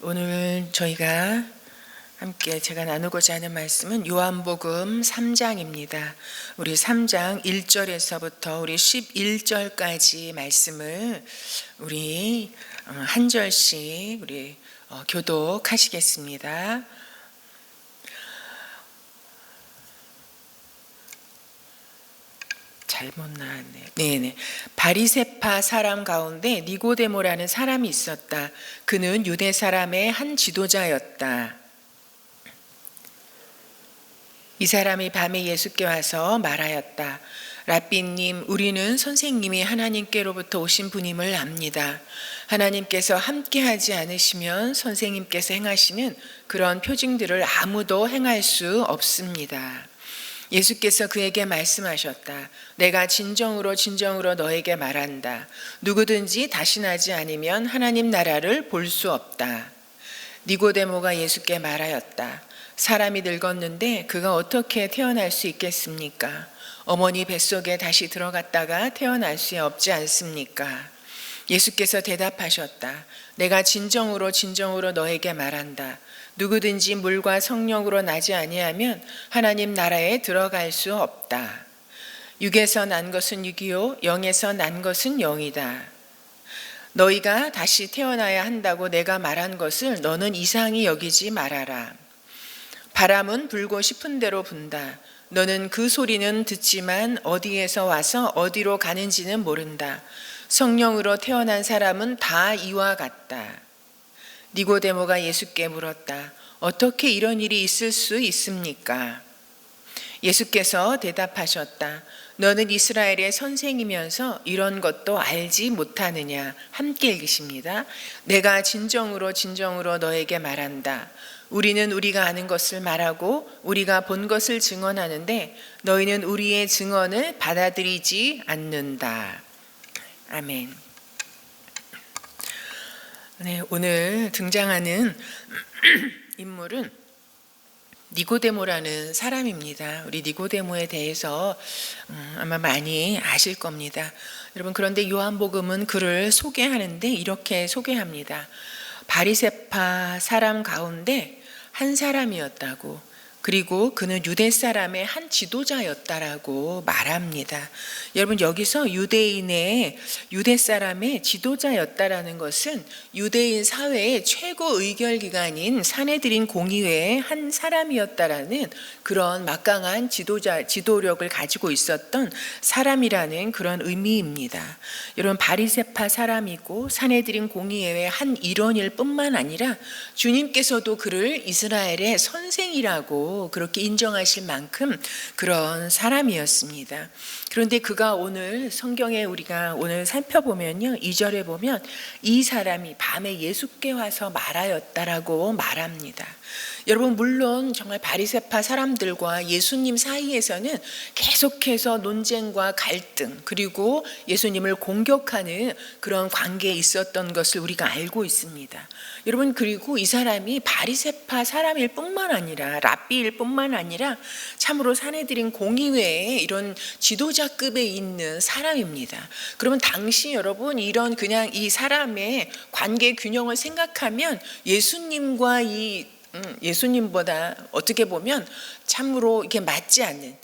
오늘 저희가 함께 제가 나누고자 하는 말씀은 요한복음 3장입니다. 우리 3장 1절에서부터 우리 11절까지 말씀을 우리 한 절씩 우리 교독하시겠습니다. 잘못 나왔네요. 네네. 바리새파 사람 가운데 니고데모라는 사람이 있었다. 그는 유대 사람의 한 지도자였다. 이 사람이 밤에 예수께 와서 말하였다. 랍비님, 우리는 선생님이 하나님께로부터 오신 분임을 압니다. 하나님께서 함께하지 않으시면 선생님께서 행하시는 그런 표징들을 아무도 행할 수 없습니다. 예수께서 그에게 말씀하셨다. 내가 진정으로 너에게 말한다. 누구든지 다신하지 않으면 하나님 나라를 볼 수 없다. 니고데모가 예수께 말하였다. 사람이 늙었는데 그가 어떻게 태어날 수 있겠습니까? 어머니 뱃속에 다시 들어갔다가 태어날 수 없지 않습니까? 예수께서 대답하셨다. 내가 진정으로 너에게 말한다. 누구든지 물과 성령으로 나지 아니하면 하나님 나라에 들어갈 수 없다. 육에서 난 것은 육이요 영에서 난 것은 영이다. 너희가 다시 태어나야 한다고 내가 말한 것을 너는 이상히 여기지 말아라. 바람은 불고 싶은 대로 분다. 너는 그 소리는 듣지만 어디에서 와서 어디로 가는지는 모른다. 성령으로 태어난 사람은 다 이와 같다. 니고데모가 예수께 물었다. 어떻게 이런 일이 있을 수 있습니까? 예수께서 대답하셨다. 너는 이스라엘의 선생이면서 이런 것도 알지 못하느냐. 함께 읽으십니다. 내가 진정으로 너에게 말한다. 우리는 우리가 아는 것을 말하고 우리가 본 것을 증언하는데 너희는 우리의 증언을 받아들이지 않는다. 아멘. 네, 오늘 등장하는 인물은 니고데모라는 사람입니다. 우리 니고데모에 대해서 아마 많이 아실 겁니다. 여러분, 그런데 요한복음은 그를 소개하는데 이렇게 소개합니다. 바리새파 사람 가운데 한 사람이었다고, 그리고 그는 유대 사람의 한 지도자였다라고 말합니다. 여러분, 여기서 유대 사람의 지도자였다라는 것은 유대인 사회의 최고 의결기관인 사내들인 공의회의 한 사람이었다라는 그런 막강한 지도력을 가지고 있었던 사람이라는 그런 의미입니다. 여러분, 바리새파 사람이고 사내들인 공의회의 한 일원일 뿐만 아니라 주님께서도 그를 이스라엘의 선생이라고 그렇게 인정하실 만큼 그런 사람이었습니다. 그런데 그가 오늘 성경에 우리가 오늘 살펴보면요, 2절에 보면 이 사람이 밤에 예수께 와서 말하였다라고 말합니다. 여러분, 물론 정말 바리새파 사람들과 예수님 사이에서는 계속해서 논쟁과 갈등, 그리고 예수님을 공격하는 그런 관계에 있었던 것을 우리가 알고 있습니다. 여러분, 그리고 이 사람이 바리새파 사람일 뿐만 아니라 랍비일 뿐만 아니라 참으로 사내들인 공의회에 이런 지도자급에 있는 사람입니다. 그러면 당시 여러분, 이런 그냥 이 사람의 관계 균형을 생각하면 예수님보다 어떻게 보면 참으로 이렇게 맞지 않는,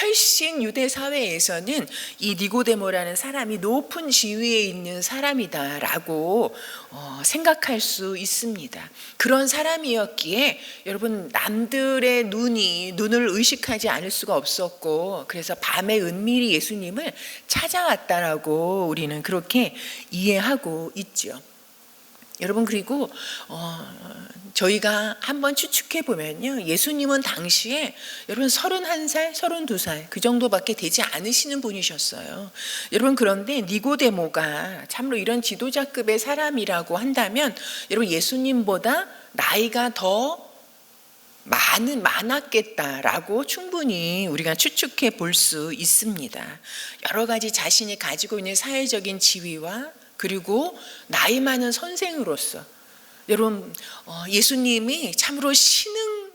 훨씬 유대 사회에서는 이 니고데모라는 사람이 높은 지위에 있는 사람이다라고 생각할 수 있습니다. 그런 사람이었기에 여러분, 남들의 눈을 의식하지 않을 수가 없었고, 그래서 밤에 은밀히 예수님을 찾아왔다라고 우리는 그렇게 이해하고 있죠. 여러분, 그리고 저희가 한번 추측해 보면요, 예수님은 당시에 여러분 31살, 32살 그 정도밖에 되지 않으시는 분이셨어요. 여러분, 그런데 니고데모가 참으로 이런 지도자급의 사람이라고 한다면 여러분, 예수님보다 나이가 더 많았겠다라고 충분히 우리가 추측해 볼 수 있습니다. 여러 가지 자신이 가지고 있는 사회적인 지위와 그리고 나이 많은 선생으로서 여러분, 예수님이 참으로 신흥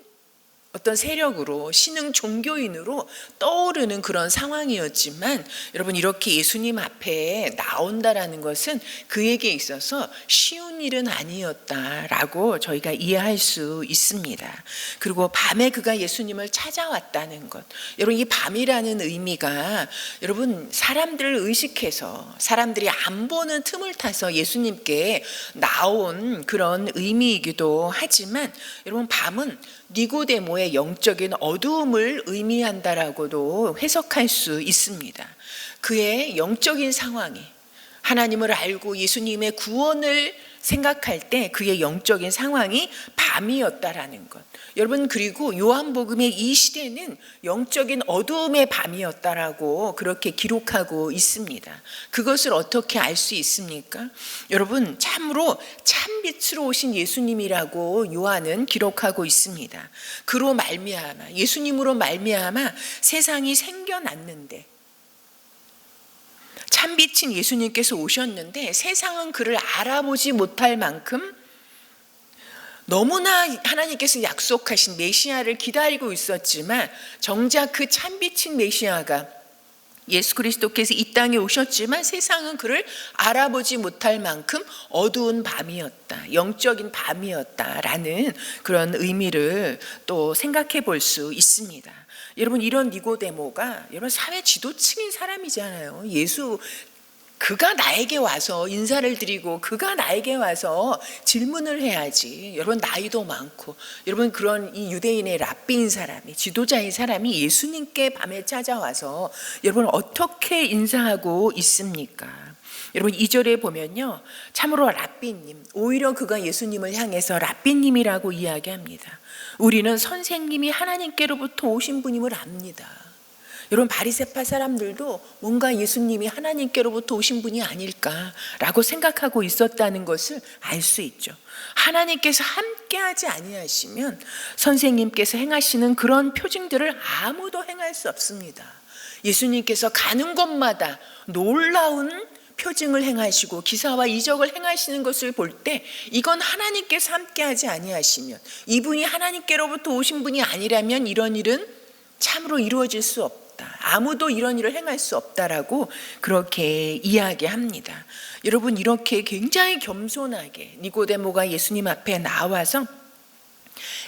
어떤 세력으로 신흥 종교인으로 떠오르는 그런 상황이었지만 여러분 이렇게 예수님 앞에 나온다라는 것은 그에게 있어서 쉬운 일은 아니었다라고 저희가 이해할 수 있습니다. 그리고 밤에 그가 예수님을 찾아왔다는 것, 여러분 이 밤이라는 의미가 여러분 사람들을 의식해서 사람들이 안 보는 틈을 타서 예수님께 나온 그런 의미이기도 하지만 여러분 밤은 니고데모의 영적인 어두움을 의미한다라고도 해석할 수 있습니다. 그의 영적인 상황이 하나님을 알고 예수님의 구원을 생각할 때 그의 영적인 상황이 밤이었다라는 것. 여러분 그리고 요한복음의 이 시대는 영적인 어두움의 밤이었다라고 그렇게 기록하고 있습니다. 그것을 어떻게 알 수 있습니까? 여러분 참으로 참빛으로 오신 예수님이라고 요한은 기록하고 있습니다. 그로 말미암아 예수님으로 말미암아 세상이 생겨났는데 참빛인 예수님께서 오셨는데 세상은 그를 알아보지 못할 만큼 너무나 하나님께서 약속하신 메시아를 기다리고 있었지만 정작 그 참빛인 메시아가 예수 그리스도께서 이 땅에 오셨지만 세상은 그를 알아보지 못할 만큼 어두운 밤이었다, 영적인 밤이었다라는 그런 의미를 또 생각해 볼 수 있습니다. 여러분 이런 니고데모가 여러분 사회 지도층인 사람이잖아요. 그가 나에게 와서 인사를 드리고 그가 나에게 와서 질문을 해야지. 여러분 나이도 많고 여러분 그런 이 유대인의 랍비인 사람이 지도자인 사람이 예수님께 밤에 찾아와서 여러분 어떻게 인사하고 있습니까? 여러분 2절에 보면요 참으로 랍비님, 오히려 그가 예수님을 향해서 랍비님이라고 이야기합니다. 우리는 선생님이 하나님께로부터 오신 분임을 압니다. 여러분 바리새파 사람들도 뭔가 예수님이 하나님께로부터 오신 분이 아닐까라고 생각하고 있었다는 것을 알 수 있죠. 하나님께서 함께하지 아니하시면 선생님께서 행하시는 그런 표징들을 아무도 행할 수 없습니다. 예수님께서 가는 곳마다 놀라운 표징을 행하시고 기사와 이적을 행하시는 것을 볼 때 이건 하나님께서 함께하지 아니하시면, 이분이 하나님께로부터 오신 분이 아니라면 이런 일은 참으로 이루어질 수 없다. 아무도 이런 일을 행할 수 없다라고 그렇게 이야기합니다. 여러분 이렇게 굉장히 겸손하게 니고데모가 예수님 앞에 나와서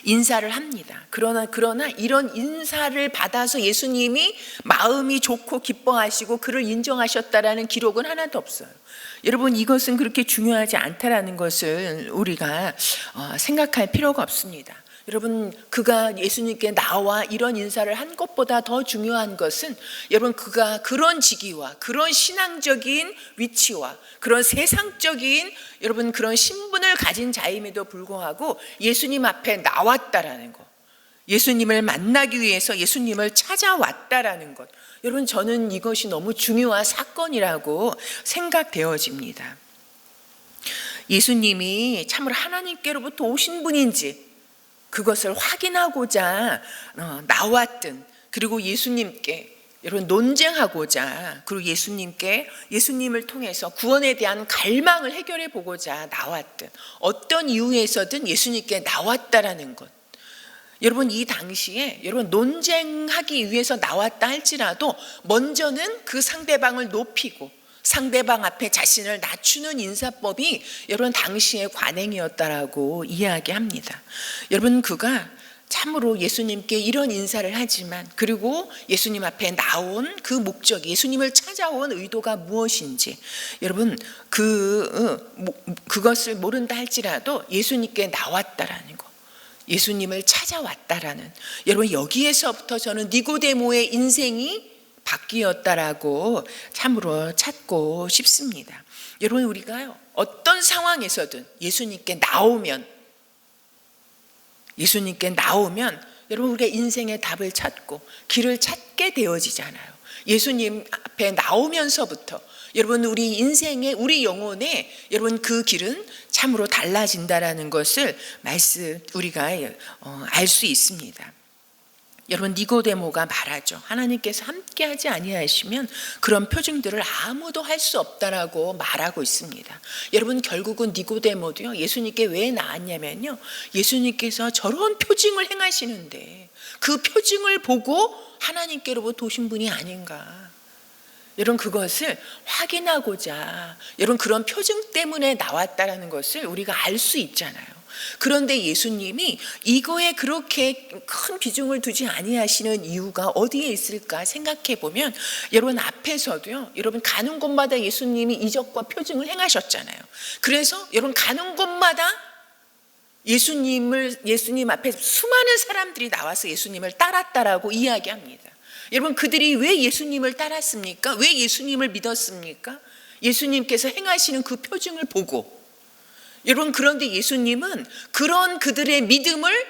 인사를 합니다. 그러나 이런 인사를 받아서 예수님이 마음이 좋고 기뻐하시고 그를 인정하셨다라는 기록은 하나도 없어요. 여러분 이것은 그렇게 중요하지 않다라는 것을 우리가 생각할 필요가 없습니다. 여러분 그가 예수님께 나와 이런 인사를 한 것보다 더 중요한 것은 여러분 그가 그런 직위와 그런 신앙적인 위치와 그런 세상적인 여러분 그런 신분을 가진 자임에도 불구하고 예수님 앞에 나왔다라는 것, 예수님을 만나기 위해서 예수님을 찾아왔다라는 것, 여러분 저는 이것이 너무 중요한 사건이라고 생각되어집니다. 예수님이 참으로 하나님께로부터 오신 분인지 그것을 확인하고자 나왔든, 그리고 예수님께 여러분 논쟁하고자, 그리고 예수님을 통해서 구원에 대한 갈망을 해결해 보고자 나왔든, 어떤 이유에서든 예수님께 나왔다라는 것. 여러분 이 당시에 여러분 논쟁하기 위해서 나왔다 할지라도 먼저는 그 상대방을 높이고 상대방 앞에 자신을 낮추는 인사법이 여러분 당시의 관행이었다라고 이야기합니다. 여러분 그가 참으로 예수님께 이런 인사를 하지만, 그리고 예수님 앞에 나온 그 목적, 예수님을 찾아온 의도가 무엇인지 여러분 그것을 모른다 할지라도 예수님께 나왔다라는 거, 예수님을 찾아왔다라는, 여러분 여기에서부터 저는 니고데모의 인생이 바뀌었다라고 참으로 찾고 싶습니다. 여러분 우리가요 어떤 상황에서든 예수님께 나오면 여러분 우리가 인생의 답을 찾고 길을 찾게 되어지잖아요. 예수님 앞에 나오면서부터 여러분 우리 인생의 우리 영혼의 여러분 그 길은 참으로 달라진다라는 것을 우리가 알 수 있습니다. 여러분 니고데모가 말하죠. 하나님께서 함께하지 아니하시면 그런 표징들을 아무도 할 수 없다라고 말하고 있습니다. 여러분 결국은 니고데모도요, 예수님께 왜 나왔냐면요, 예수님께서 저런 표징을 행하시는데 그 표징을 보고 하나님께로부터 오신 분이 아닌가, 여러분 그것을 확인하고자 여러분 그런 표징 때문에 나왔다라는 것을 우리가 알 수 있잖아요. 그런데 예수님이 이거에 그렇게 큰 비중을 두지 아니하시는 이유가 어디에 있을까 생각해 보면, 여러분 앞에서도요, 여러분 가는 곳마다 예수님이 이적과 표징을 행하셨잖아요. 그래서 여러분 가는 곳마다 예수님 앞에 수많은 사람들이 나와서 예수님을 따랐다라고 이야기합니다. 여러분 그들이 왜 예수님을 따랐습니까? 왜 예수님을 믿었습니까? 예수님께서 행하시는 그 표징을 보고. 여러분 그런데 예수님은 그런 그들의 믿음을,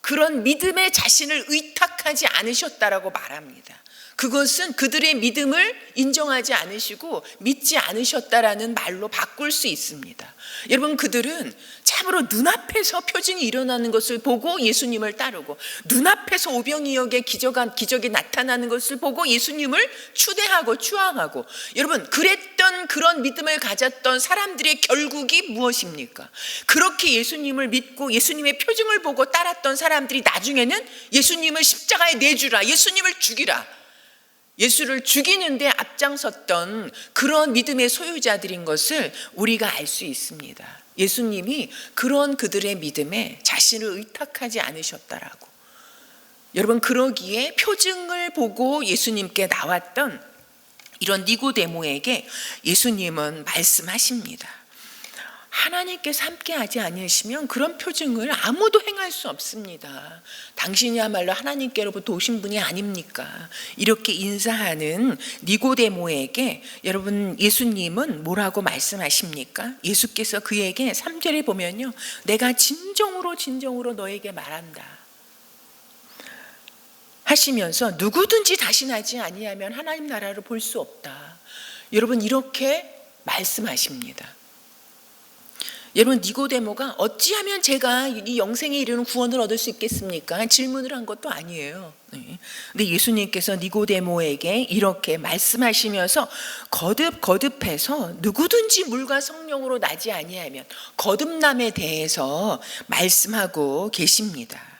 그런 믿음에 자신을 의탁하지 않으셨다라고 말합니다. 그것은 그들의 믿음을 인정하지 않으시고 믿지 않으셨다라는 말로 바꿀 수 있습니다. 여러분 그들은 참으로 눈앞에서 표징이 일어나는 것을 보고 예수님을 따르고, 눈앞에서 오병이어의 기적이 나타나는 것을 보고 예수님을 추대하고 추앙하고, 여러분 그랬던 그런 믿음을 가졌던 사람들의 결국이 무엇입니까? 그렇게 예수님을 믿고 예수님의 표징을 보고 따랐던 사람들이 나중에는 예수님을 십자가에 내주라, 예수님을 죽이라, 예수를 죽이는데 앞장섰던 그런 믿음의 소유자들인 것을 우리가 알 수 있습니다. 예수님이 그런 그들의 믿음에 자신을 의탁하지 않으셨다라고. 여러분 그러기에 표징을 보고 예수님께 나왔던 이런 니고데모에게 예수님은 말씀하십니다. 하나님께서 함께하지 않으시면 그런 표징을 아무도 행할 수 없습니다. 당신이야말로 하나님께로부터 오신 분이 아닙니까? 이렇게 인사하는 니고데모에게 여러분 예수님은 뭐라고 말씀하십니까? 예수께서 그에게 3절에 보면요, 내가 진정으로 너에게 말한다 하시면서 누구든지 다신하지 아니하면 하나님 나라를 볼 수 없다. 여러분 이렇게 말씀하십니다. 여러분 니고데모가 어찌하면 제가 이 영생에 이르는 구원을 얻을 수 있겠습니까? 질문을 한 것도 아니에요. 근데 예수님께서 니고데모에게 이렇게 말씀하시면서 거듭해서 누구든지 물과 성령으로 나지 아니하면, 거듭남에 대해서 말씀하고 계십니다.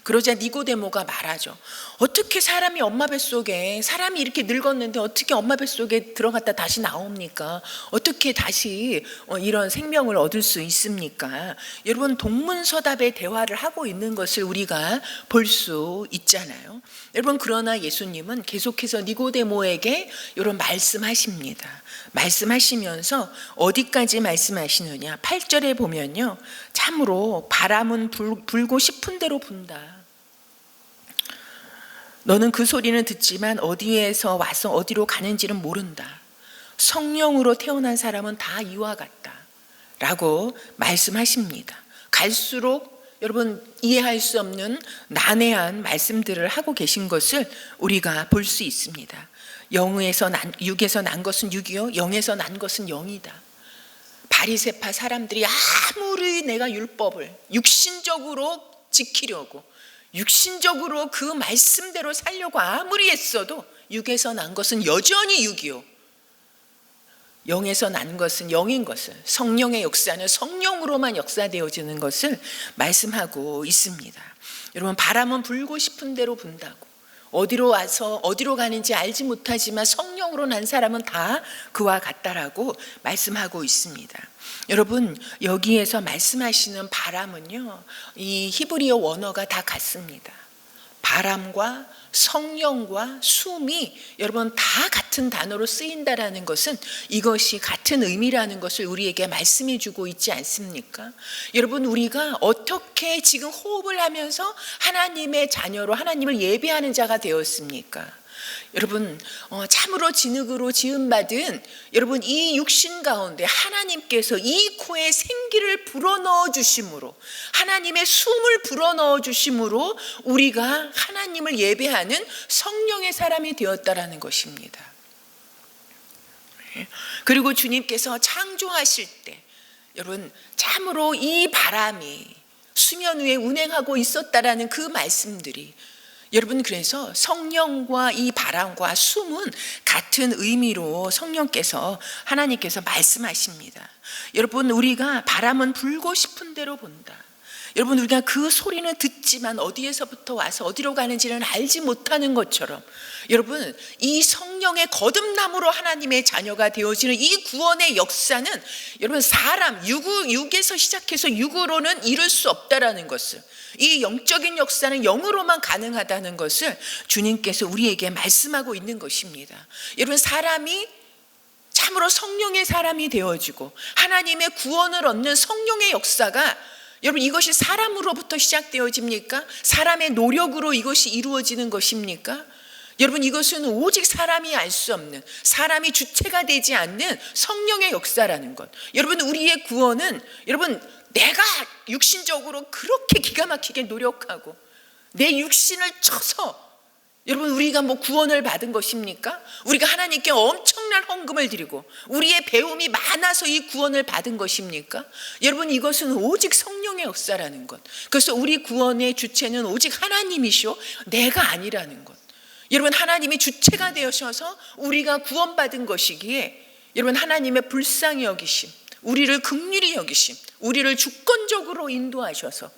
그러자 니고데모가 말하죠. 어떻게 사람이 엄마 뱃속에, 사람이 이렇게 늙었는데 어떻게 엄마 뱃속에 들어갔다 다시 나옵니까? 어떻게 다시 이런 생명을 얻을 수 있습니까? 여러분 동문서답의 대화를 하고 있는 것을 우리가 볼 수 있잖아요. 여러분 그러나 예수님은 계속해서 니고데모에게 이런 말씀하십니다. 말씀하시면서 어디까지 말씀하시느냐, 8절에 보면요, 참으로 바람은 불고 싶은 대로 분다. 너는 그 소리는 듣지만 어디에서 와서 어디로 가는지는 모른다. 성령으로 태어난 사람은 다 이와 같다 라고 말씀하십니다. 갈수록 여러분 이해할 수 없는 난해한 말씀들을 하고 계신 것을 우리가 볼 수 있습니다. 육에서 난 것은 육이요, 영에서 난 것은 영이다. 바리새파 사람들이 아무리 내가 율법을 육신적으로 지키려고, 육신적으로 그 말씀대로 살려고 아무리 했어도 육에서 난 것은 여전히 육이요, 영에서 난 것은 영인 것을, 성령의 역사는 성령으로만 역사되어지는 것을 말씀하고 있습니다. 여러분 바람은 불고 싶은 대로 분다고, 어디로 와서 어디로 가는지 알지 못하지만 성령으로 난 사람은 다 그와 같다라고 말씀하고 있습니다. 여러분 여기에서 말씀하시는 바람은요, 이 히브리어 원어가 다 같습니다. 바람과 성령과 숨이 여러분 다 같은 단어로 쓰인다라는 것은 이것이 같은 의미라는 것을 우리에게 말씀해 주고 있지 않습니까? 여러분 우리가 어떻게 지금 호흡을 하면서 하나님의 자녀로 하나님을 예배하는 자가 되었습니까? 여러분 참으로 진흙으로 지음받은 여러분 이 육신 가운데 하나님께서 이 코에 생기를 불어넣어 주심으로, 하나님의 숨을 불어넣어 주심으로 우리가 하나님을 예배하는 성령의 사람이 되었다라는 것입니다. 그리고 주님께서 창조하실 때 여러분 참으로 이 바람이 수면 위에 운행하고 있었다라는 그 말씀들이 여러분, 그래서 성령과 이 바람과 숨은 같은 의미로 성령께서, 하나님께서 말씀하십니다. 여러분, 우리가 바람은 불고 싶은 대로 본다. 여러분, 우리가 그 소리는 듣지만 어디에서부터 와서 어디로 가는지는 알지 못하는 것처럼, 여러분, 이 성령의 거듭남으로 하나님의 자녀가 되어지는 이 구원의 역사는, 여러분, 사람 육에서 시작해서 육으로는 이룰 수 없다라는 것을, 이 영적인 역사는 영으로만 가능하다는 것을 주님께서 우리에게 말씀하고 있는 것입니다. 여러분, 사람이 참으로 성령의 사람이 되어지고 하나님의 구원을 얻는 성령의 역사가, 여러분, 이것이 사람으로부터 시작되어집니까? 사람의 노력으로 이것이 이루어지는 것입니까? 여러분, 이것은 오직 사람이 알 수 없는, 사람이 주체가 되지 않는 성령의 역사라는 것. 여러분, 우리의 구원은, 여러분, 내가 육신적으로 그렇게 기가 막히게 노력하고 내 육신을 쳐서, 여러분, 우리가 뭐 구원을 받은 것입니까? 우리가 하나님께 엄청난 헌금을 드리고 우리의 배움이 많아서 이 구원을 받은 것입니까? 여러분, 이것은 오직 성령의 역사라는 것. 그래서 우리 구원의 주체는 오직 하나님이시오, 내가 아니라는 것. 여러분, 하나님이 주체가 되셔서 우리가 구원받은 것이기에, 여러분, 하나님의 불쌍히 여기심, 우리를 긍휼히 여기심, 우리를 주권적으로 인도하셔서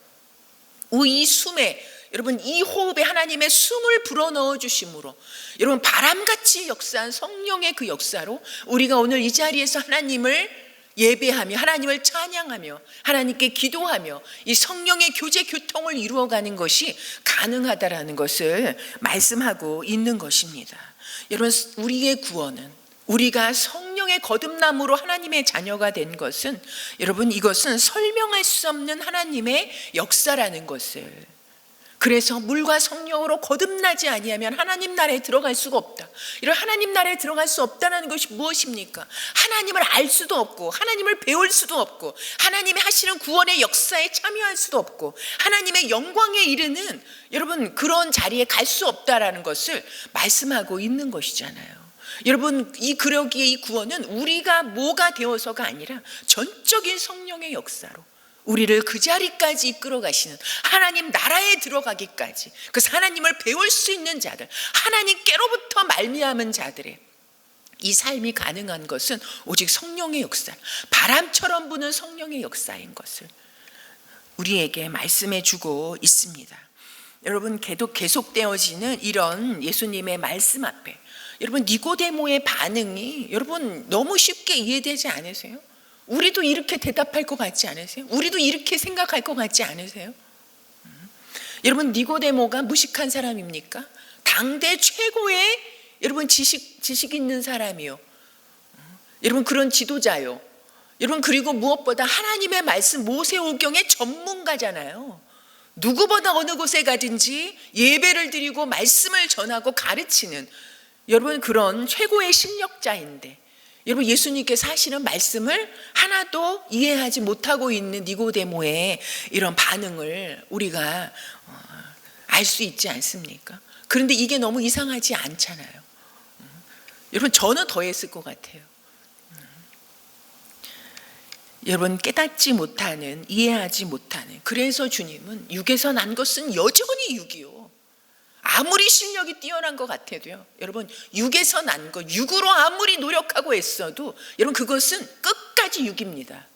이 숨에, 여러분, 이 호흡에 하나님의 숨을 불어넣어 주심으로, 여러분, 바람같이 역사한 성령의 그 역사로 우리가 오늘 이 자리에서 하나님을 예배하며 하나님을 찬양하며 하나님께 기도하며 이 성령의 교제 교통을 이루어가는 것이 가능하다라는 것을 말씀하고 있는 것입니다. 여러분, 우리의 구원은, 우리가 성령의 거듭남으로 하나님의 자녀가 된 것은, 여러분, 이것은 설명할 수 없는 하나님의 역사라는 것을, 그래서 물과 성령으로 거듭나지 아니하면 하나님 나라에 들어갈 수가 없다. 이런 하나님 나라에 들어갈 수 없다는 것이 무엇입니까? 하나님을 알 수도 없고 하나님을 배울 수도 없고 하나님이 하시는 구원의 역사에 참여할 수도 없고 하나님의 영광에 이르는, 여러분, 그런 자리에 갈 수 없다라는 것을 말씀하고 있는 것이잖아요. 여러분, 그러기에 이 구원은 우리가 뭐가 되어서가 아니라 전적인 성령의 역사로 우리를 그 자리까지 이끌어 가시는, 하나님 나라에 들어가기까지, 그래서 하나님을 배울 수 있는 자들, 하나님께로부터 말미암은 자들의 이 삶이 가능한 것은 오직 성령의 역사, 바람처럼 부는 성령의 역사인 것을 우리에게 말씀해 주고 있습니다. 여러분, 계속되어지는 이런 예수님의 말씀 앞에, 여러분, 니고데모의 반응이, 여러분, 너무 쉽게 이해되지 않으세요? 우리도 이렇게 대답할 것 같지 않으세요? 우리도 이렇게 생각할 것 같지 않으세요? 여러분, 니고데모가 무식한 사람입니까? 당대 최고의, 여러분, 지식 있는 사람이요, 여러분, 그런 지도자요, 여러분, 그리고 무엇보다 하나님의 말씀 모세오경의 전문가잖아요. 누구보다 어느 곳에 가든지 예배를 드리고 말씀을 전하고 가르치는, 여러분, 그런 최고의 실력자인데, 여러분, 예수님께서 하시는 말씀을 하나도 이해하지 못하고 있는 니고데모의 이런 반응을 우리가 알 수 있지 않습니까? 그런데 이게 너무 이상하지 않잖아요. 여러분, 저는 더 했을 것 같아요. 여러분, 깨닫지 못하는, 이해하지 못하는, 그래서 주님은 육에서 난 것은 여전히 육이요, 아무리 실력이 뛰어난 것 같아도요, 여러분, 육에서 난 것, 육으로 아무리 노력하고 애써도, 여러분, 그것은 끝까지 육입니다.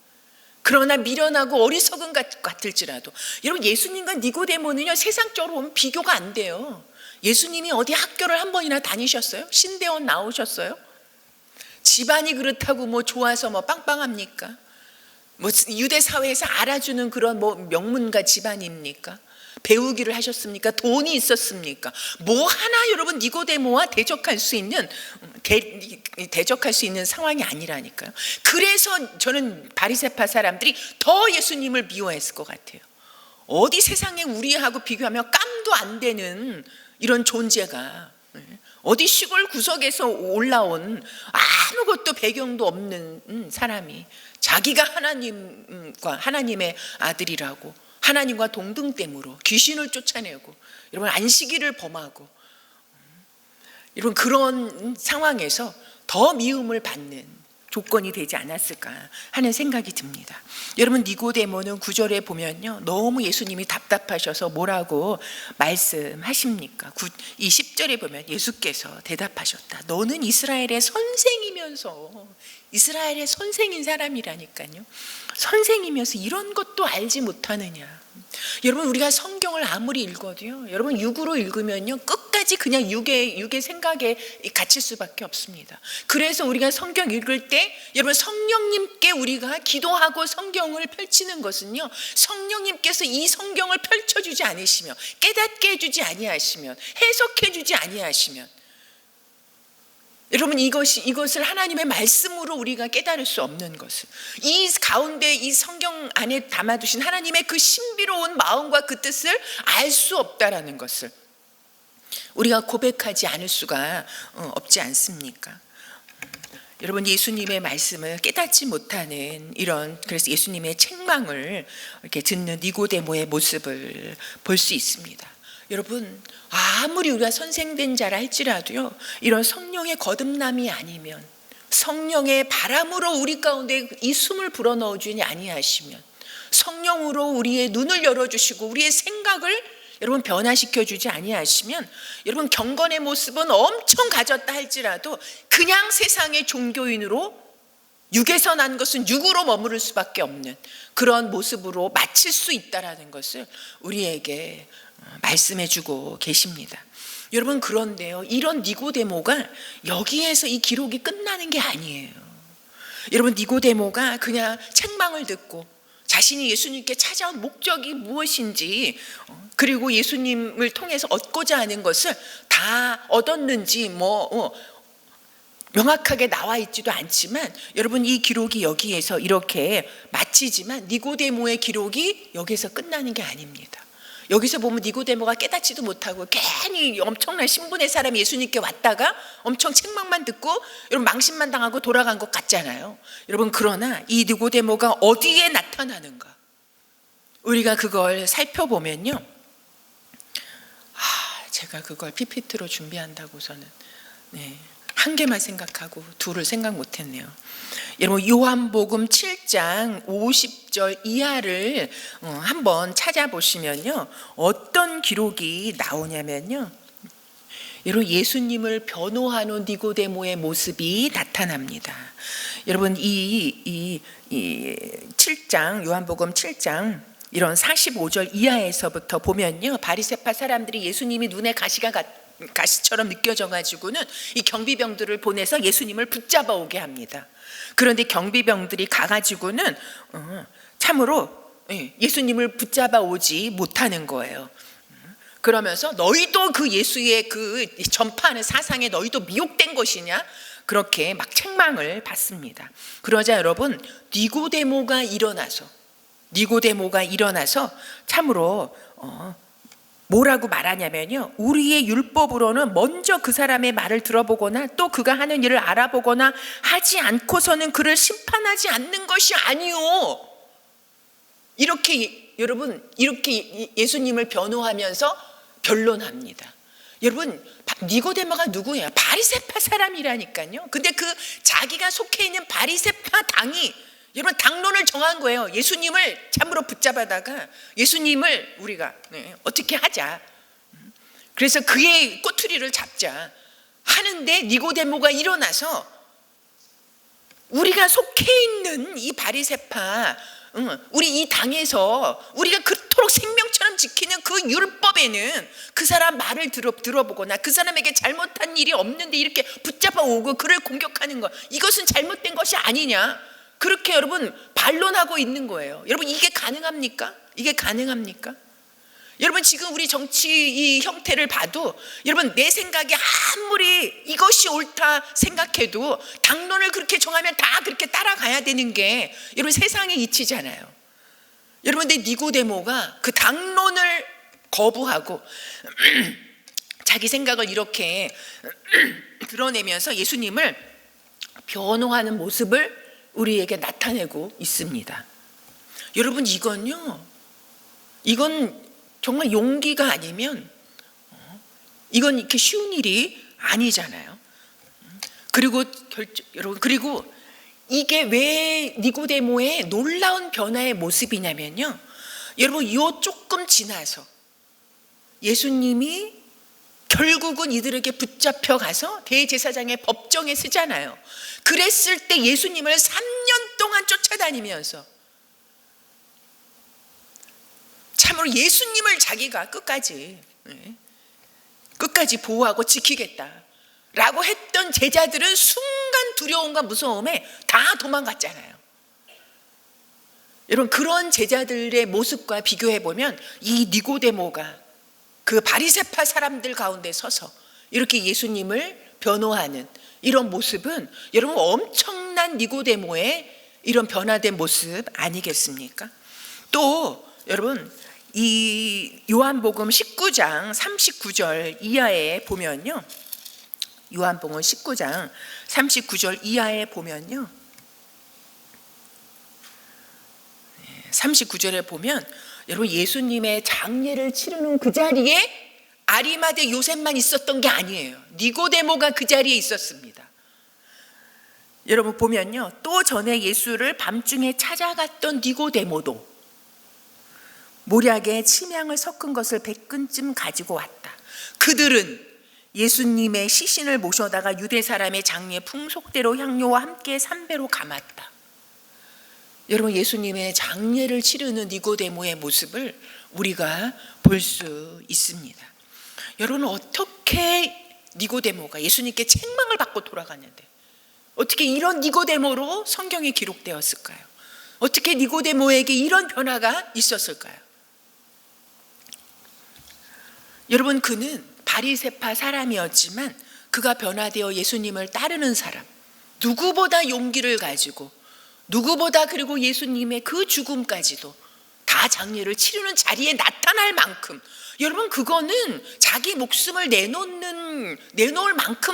그러나 미련하고 어리석은 것 같을지라도, 여러분, 예수님과 니고데모는요, 세상적으로 보면 비교가 안 돼요. 예수님이 어디 학교를 한 번이나 다니셨어요? 신대원 나오셨어요? 집안이 그렇다고 뭐 좋아서 뭐 빵빵합니까? 뭐 유대 사회에서 알아주는 그런 뭐 명문가 집안입니까? 배우기를 하셨습니까? 돈이 있었습니까? 뭐 하나, 여러분, 니고데모와 대적할 수 있는 상황이 아니라니까요. 그래서 저는 바리새파 사람들이 더 예수님을 미워했을 것 같아요. 어디 세상에 우리하고 비교하면 깜도 안 되는 이런 존재가, 어디 시골 구석에서 올라온 아무것도 배경도 없는 사람이 자기가 하나님의 아들이라고, 하나님과 동등됨으로 귀신을 쫓아내고, 여러분, 안식일을 범하고, 여러분, 그런 상황에서 더 미움을 받는, 조건이 되지 않았을까 하는 생각이 듭니다. 여러분, 니고데모는 9절에 보면요, 너무 예수님이 답답하셔서 뭐라고 말씀하십니까? 이 10절에 보면 예수께서 대답하셨다. 너는 이스라엘의 선생이면서, 이스라엘의 선생인 사람이라니까요, 선생이면서 이런 것도 알지 못하느냐. 여러분, 우리가 성경을 아무리 읽어도요, 여러분 육으로 읽으면요 끝까지 그냥 육의 생각에 갇힐 수밖에 없습니다. 그래서 우리가 성경 읽을 때 여러분, 성령님께 우리가 기도하고 성경을 펼치는 것은요, 성령님께서 이 성경을 펼쳐주지 않으시면, 깨닫게 해주지 아니하시면, 해석해주지 아니하시면 여러분, 이것을 하나님의 말씀으로 우리가 깨달을 수 없는 것을, 이 가운데 이 성경 안에 담아두신 하나님의 그 신비로운 마음과 그 뜻을 알 수 없다라는 것을 우리가 고백하지 않을 수가 없지 않습니까? 여러분, 예수님의 말씀을 깨닫지 못하는 그래서 예수님의 책망을 이렇게 듣는 니고데모의 모습을 볼 수 있습니다. 여러분, 아무리 우리가 선생된 자라 할지라도요, 이런 성령의 거듭남이 아니면, 성령의 바람으로 우리 가운데 이 숨을 불어넣어 주니 아니하시면, 성령으로 우리의 눈을 열어주시고 우리의 생각을 여러분 변화시켜 주지 아니하시면, 여러분 경건의 모습은 엄청 가졌다 할지라도 그냥 세상의 종교인으로, 육에서 난 것은 육으로 머무를 수밖에 없는 그런 모습으로 마칠 수 있다라는 것을 우리에게 말씀해 주고 계십니다. 여러분, 그런데요, 이런 니고데모가 여기에서 이 기록이 끝나는 게 아니에요. 여러분, 니고데모가 그냥 책망을 듣고 자신이 예수님께 찾아온 목적이 무엇인지, 그리고 예수님을 통해서 얻고자 하는 것을 다 얻었는지 명확하게 나와 있지도 않지만, 여러분, 이 기록이 여기에서 이렇게 마치지만 니고데모의 기록이 여기서 끝나는 게 아닙니다. 여기서 보면 니고데모가 깨닫지도 못하고 괜히 엄청난 신분의 사람이 예수님께 왔다가 엄청 책망만 듣고 여러분 망신만 당하고 돌아간 것 같잖아요. 여러분, 그러나 이 니고데모가 어디에 나타나는가, 우리가 그걸 살펴보면요, 제가 그걸 PPT로 준비한다고서는 한 개만 생각하고 둘을 생각 못했네요. 여러분, 요한복음 7장 50절 이하를 한번 찾아보시면요, 어떤 기록이 나오냐면요, 여러분, 예수님을 변호하는 니고데모의 모습이 나타납니다. 여러분, 이 7장, 요한복음 7장 이런 45절 이하에서부터 보면요, 바리새파 사람들이 예수님이 눈에 가시처럼 느껴져 가지고는 이 경비병들을 보내서 예수님을 붙잡아 오게 합니다. 그런데 경비병들이 가가지고는 참으로 예수님을 붙잡아 오지 못하는 거예요. 그러면서 너희도 그 예수의 그 전파하는 사상에 너희도 미혹된 것이냐, 그렇게 막 책망을 받습니다. 그러자 여러분, 니고데모가 일어나서 참으로 뭐라고 말하냐면요, 우리의 율법으로는 먼저 그 사람의 말을 들어보거나 또 그가 하는 일을 알아보거나 하지 않고서는 그를 심판하지 않는 것이 아니오. 이렇게 여러분, 이렇게 예수님을 변호하면서 변론합니다. 여러분, 니고데모가 누구예요? 바리새파 사람이라니까요. 근데 그 자기가 속해 있는 바리새파 당이 여러분 당론을 정한 거예요. 예수님을 참으로 붙잡아다가 예수님을 우리가 어떻게 하자, 그래서 그의 꼬투리를 잡자 하는데, 니고데모가 일어나서 우리가 속해 있는 이 바리새파, 우리 이 당에서 우리가 그토록 생명처럼 지키는 그 율법에는 그 사람 말을 들어보거나 그 사람에게 잘못한 일이 없는데 이렇게 붙잡아 오고 그를 공격하는 것, 이것은 잘못된 것이 아니냐, 그렇게 여러분 반론하고 있는 거예요. 여러분, 이게 가능합니까? 이게 가능합니까? 여러분, 지금 우리 정치 이 형태를 봐도 여러분, 내 생각이 아무리 이것이 옳다 생각해도 당론을 그렇게 정하면 다 그렇게 따라가야 되는 게 여러분 세상의 이치잖아요. 여러분, 근데 니고데모가 그 당론을 거부하고 자기 생각을 이렇게 드러내면서 예수님을 변호하는 모습을 우리에게 나타내고 있습니다. 여러분, 이건 정말 용기가 아니면 이건 이렇게 쉬운 일이 아니잖아요. 그리고 여러분, 그리고 이게 왜 니고데모의 놀라운 변화의 모습이냐면요, 여러분 요 조금 지나서 예수님이 결국은 이들에게 붙잡혀 가서 대제사장의 법정에 서잖아요. 그랬을 때 예수님을 3년 동안 쫓아다니면서 참으로 예수님을 자기가 끝까지 보호하고 지키겠다라고 했던 제자들은 순간 두려움과 무서움에 다 도망갔잖아요. 여러분 그런 제자들의 모습과 비교해 보면 이 니고데모가 그 바리새파 사람들 가운데 서서 이렇게 예수님을 변호하는 이런 모습은 여러분 엄청난 니고데모의 이런 변화된 모습 아니겠습니까? 또 여러분 이 요한복음 19장 39절 이하에 보면요, 요한복음 19장 39절 이하에 보면요, 39절에 보면 여러분 예수님의 장례를 치르는 그 자리에 아리마대 요셉만 있었던 게 아니에요. 니고데모가 그 자리에 있었습니다. 여러분 보면요, 또 전에 예수를 밤중에 찾아갔던 니고데모도 모략에 침향을 섞은 것을 100근쯤 가지고 왔다. 그들은 예수님의 시신을 모셔다가 유대 사람의 장례 풍속대로 향료와 함께 삼배로 감았다. 여러분 예수님의 장례를 치르는 니고데모의 모습을 우리가 볼 수 있습니다. 여러분 어떻게 니고데모가 예수님께 책망을 받고 돌아갔는데 어떻게 이런 니고데모로 성경에 기록되었을까요? 어떻게 니고데모에게 이런 변화가 있었을까요? 여러분 그는 바리새파 사람이었지만 그가 변화되어 예수님을 따르는 사람, 누구보다 용기를 가지고 누구보다 그리고 예수님의 그 죽음까지도 다 장례를 치르는 자리에 나타날 만큼, 여러분 그거는 자기 목숨을 내놓을 만큼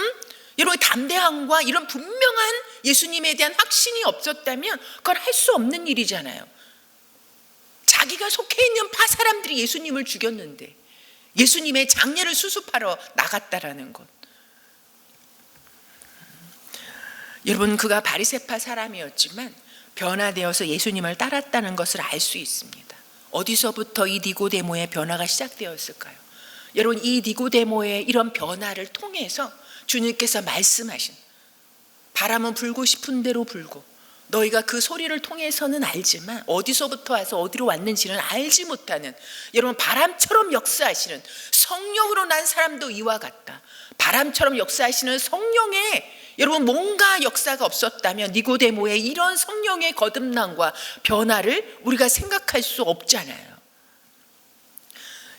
여러분 담대함과 이런 분명한 예수님에 대한 확신이 없었다면 그건 할 수 없는 일이잖아요. 자기가 속해 있는 파 사람들이 예수님을 죽였는데 예수님의 장례를 수습하러 나갔다라는 것. 여러분 그가 바리새파 사람이었지만 변화되어서 예수님을 따랐다는 것을 알 수 있습니다. 어디서부터 이 니고데모의 변화가 시작되었을까요? 여러분 이 니고데모의 이런 변화를 통해서 주님께서 말씀하신, 바람은 불고 싶은 대로 불고 너희가 그 소리를 통해서는 알지만 어디서부터 와서 어디로 왔는지는 알지 못하는, 여러분 바람처럼 역사하시는 성령으로 난 사람도 이와 같다. 바람처럼 역사하시는 성령의 여러분 뭔가 역사가 없었다면 니고데모의 이런 성령의 거듭남과 변화를 우리가 생각할 수 없잖아요.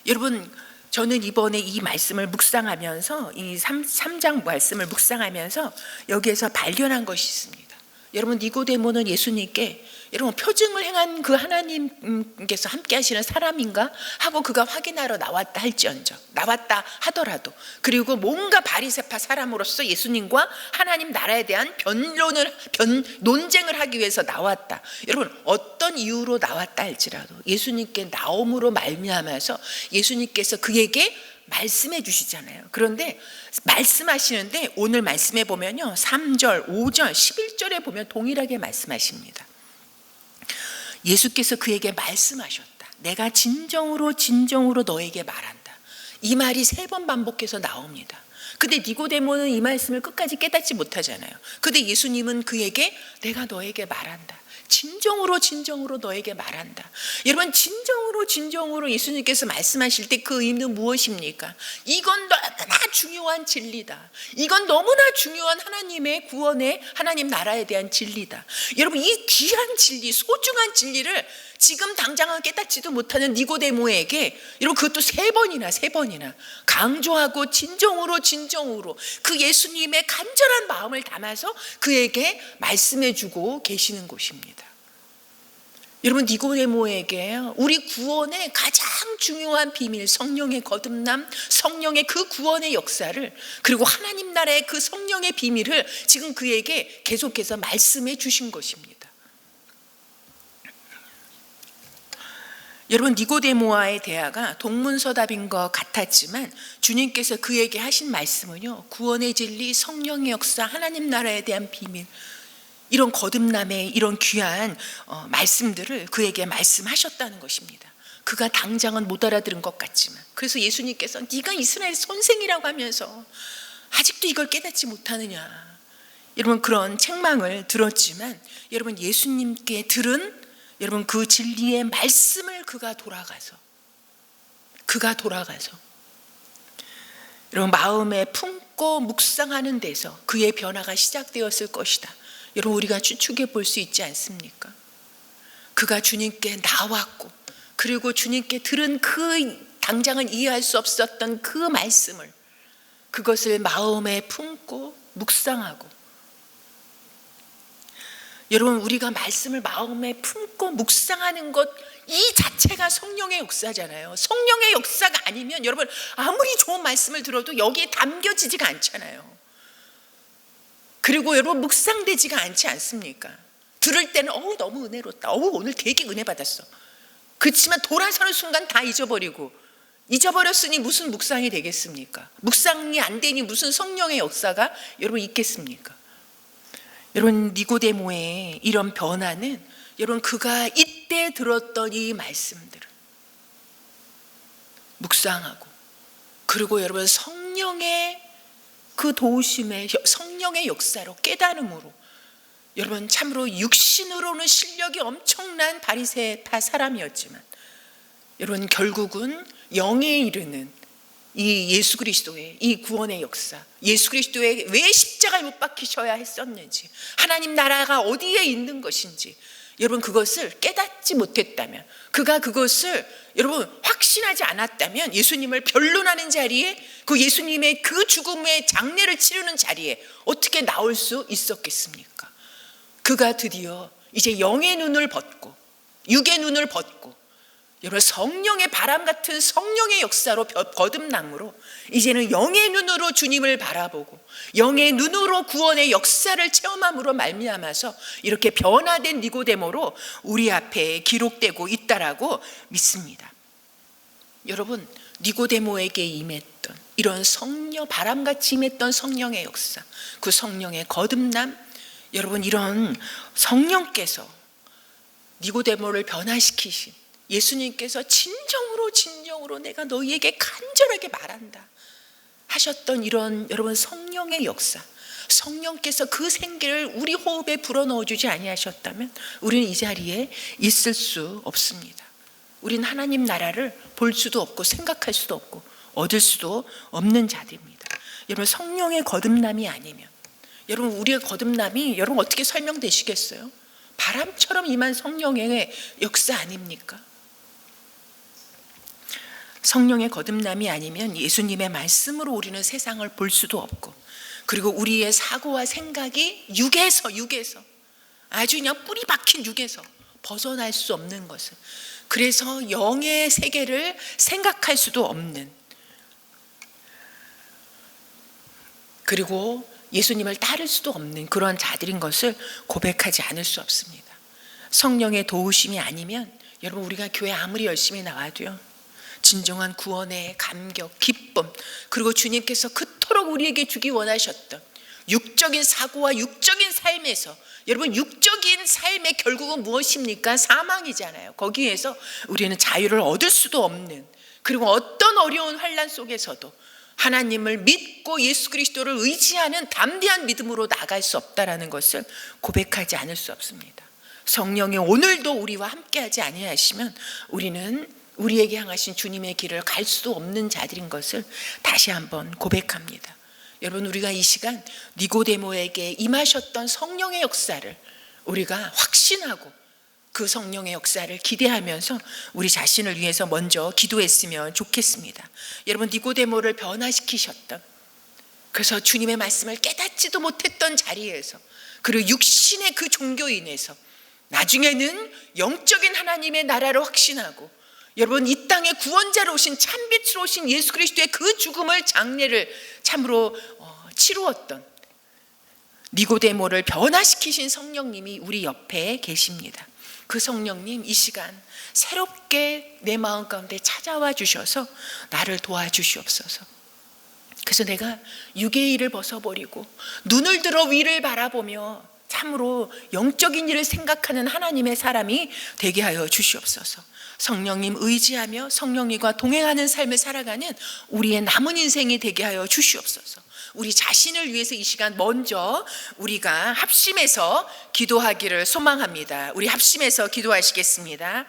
여러분 저는 이번에 이 말씀을 묵상하면서 이 3장 말씀을 묵상하면서 여기에서 발견한 것이 있습니다. 여러분 니고데모는 예수님께 여러분 표징을 행한 그 하나님께서 함께 하시는 사람인가 하고 그가 확인하러 나왔다 할지언정, 나왔다 하더라도, 그리고 뭔가 바리새파 사람으로서 예수님과 하나님 나라에 대한 논쟁을 하기 위해서 나왔다. 여러분 어떤 이유로 나왔다 할지라도 예수님께 나옴으로 말미암아서 예수님께서 그에게 말씀해 주시잖아요. 그런데 말씀하시는데 오늘 말씀해 보면요, 3절, 5절, 11절에 보면 동일하게 말씀하십니다. 예수께서 그에게 말씀하셨다. 내가 진정으로 너에게 말한다. 이 말이 3번 반복해서 나옵니다. 근데 니고데모는 이 말씀을 끝까지 깨닫지 못하잖아요. 근데 예수님은 그에게 내가 너에게 말한다. 진정으로 너에게 말한다. 여러분 진정으로 예수님께서 말씀하실 때 그 의미는 무엇입니까? 이건 너무나 중요한 진리다. 이건 너무나 중요한 하나님의 구원의 하나님 나라에 대한 진리다. 여러분 이 귀한 진리, 소중한 진리를 지금 당장은 깨닫지도 못하는 니고데모에게 여러분 그것도 3번이나 강조하고 진정으로 그 예수님의 간절한 마음을 담아서 그에게 말씀해주고 계시는 곳입니다. 여러분 니고데모에게 우리 구원의 가장 중요한 비밀, 성령의 거듭남, 성령의 그 구원의 역사를, 그리고 하나님 나라의 그 성령의 비밀을 지금 그에게 계속해서 말씀해 주신 것입니다. 여러분 니고데모와의 대화가 동문서답인 것 같았지만 주님께서 그에게 하신 말씀은요, 구원의 진리, 성령의 역사, 하나님 나라에 대한 비밀, 이런 거듭남의 이런 귀한 말씀들을 그에게 말씀하셨다는 것입니다. 그가 당장은 못 알아들은 것 같지만, 그래서 예수님께서 네가 이스라엘 선생이라고 하면서 아직도 이걸 깨닫지 못하느냐, 여러분 그런 책망을 들었지만, 여러분 예수님께 들은 여러분 그 진리의 말씀을 그가 돌아가서 여러분 마음에 품고 묵상하는 데서 그의 변화가 시작되었을 것이다. 여러분 우리가 추측해 볼 수 있지 않습니까? 그가 주님께 나왔고, 그리고 주님께 들은 그 당장은 이해할 수 없었던 그 말씀을, 그것을 마음에 품고 묵상하고, 여러분 우리가 말씀을 마음에 품고 묵상하는 것 이 자체가 성령의 역사잖아요. 성령의 역사가 아니면 여러분 아무리 좋은 말씀을 들어도 여기에 담겨지지가 않잖아요. 그리고 여러분 묵상되지가 않지 않습니까? 들을 때는 너무 은혜롭다, 오늘 되게 은혜 받았어. 그렇지만 돌아서는 순간 다 잊어버렸으니 무슨 묵상이 되겠습니까? 묵상이 안 되니 무슨 성령의 역사가 여러분 있겠습니까? 여러분 니고데모의 이런 변화는 여러분 그가 이때 들었던 이 말씀들을 묵상하고, 그리고 여러분 성령의 그 도우심의 성령의 역사로 깨달음으로, 여러분 참으로 육신으로는 실력이 엄청난 바리새파 사람이었지만 여러분 결국은 영에 이르는 이 예수 그리스도의 이 구원의 역사, 예수 그리스도의 왜 십자가에 못 박히셔야 했었는지, 하나님 나라가 어디에 있는 것인지 여러분 그것을 깨닫지 못했다면, 그가 그것을 여러분 확신하지 않았다면 예수님을 변론하는 자리에, 그 예수님의 그 죽음의 장례를 치르는 자리에 어떻게 나올 수 있었겠습니까? 그가 드디어 이제 영의 눈을 벗고 육의 눈을 벗고 여러분 성령의 바람 같은 성령의 역사로 거듭남으로 이제는 영의 눈으로 주님을 바라보고 영의 눈으로 구원의 역사를 체험함으로 말미암아서 이렇게 변화된 니고데모로 우리 앞에 기록되고 있다라고 믿습니다. 여러분 니고데모에게 임했던 이런 성령, 바람같이 임했던 성령의 역사, 그 성령의 거듭남, 여러분 이런 성령께서 니고데모를 변화시키신 예수님께서 진정으로 내가 너희에게 간절하게 말한다 하셨던 이런 여러분 성령의 역사, 성령께서 그 생기를 우리 호흡에 불어넣어주지 아니하셨다면 우리는 이 자리에 있을 수 없습니다. 우리는 하나님 나라를 볼 수도 없고 생각할 수도 없고 얻을 수도 없는 자들입니다. 여러분 성령의 거듭남이 아니면, 여러분 우리의 거듭남이 여러분 어떻게 설명되시겠어요? 바람처럼 임한 성령의 역사 아닙니까? 성령의 거듭남이 아니면 예수님의 말씀으로 우리는 세상을 볼 수도 없고, 그리고 우리의 사고와 생각이 육에서 아주 그냥 뿌리 박힌 육에서 벗어날 수 없는 것을, 그래서 영의 세계를 생각할 수도 없는, 그리고 예수님을 따를 수도 없는 그런 자들인 것을 고백하지 않을 수 없습니다. 성령의 도우심이 아니면 여러분 우리가 교회 아무리 열심히 나와도요, 진정한 구원의 감격, 기쁨, 그리고 주님께서 그토록 우리에게 주기 원하셨던 육적인 사고와 육적인 삶에서, 여러분 육적인 삶의 결국은 무엇입니까? 사망이잖아요. 거기에서 우리는 자유를 얻을 수도 없는, 그리고 어떤 어려운 환난 속에서도 하나님을 믿고 예수 그리스도를 의지하는 담대한 믿음으로 나갈 수 없다라는 것을 고백하지 않을 수 없습니다. 성령이 오늘도 우리와 함께하지 아니하시면 우리는 우리에게 향하신 주님의 길을 갈 수도 없는 자들인 것을 다시 한번 고백합니다. 여러분 우리가 이 시간 니고데모에게 임하셨던 성령의 역사를 우리가 확신하고 그 성령의 역사를 기대하면서 우리 자신을 위해서 먼저 기도했으면 좋겠습니다. 여러분 니고데모를 변화시키셨던, 그래서 주님의 말씀을 깨닫지도 못했던 자리에서, 그리고 육신의 그 종교인에서 나중에는 영적인 하나님의 나라를 확신하고, 여러분 이 땅에 구원자로 오신 참빛으로 오신 예수 그리스도의 그 죽음을 장례를 참으로 치루었던 니고데모를 변화시키신 성령님이 우리 옆에 계십니다. 그 성령님 이 시간 새롭게 내 마음 가운데 찾아와 주셔서 나를 도와주시옵소서. 그래서 내가 육의 일을 벗어버리고 눈을 들어 위를 바라보며 참으로 영적인 일을 생각하는 하나님의 사람이 되게 하여 주시옵소서. 성령님 의지하며 성령님과 동행하는 삶을 살아가는 우리의 남은 인생이 되게 하여 주시옵소서. 우리 자신을 위해서 이 시간 먼저 우리가 합심해서 기도하기를 소망합니다. 우리 합심해서 기도하시겠습니다.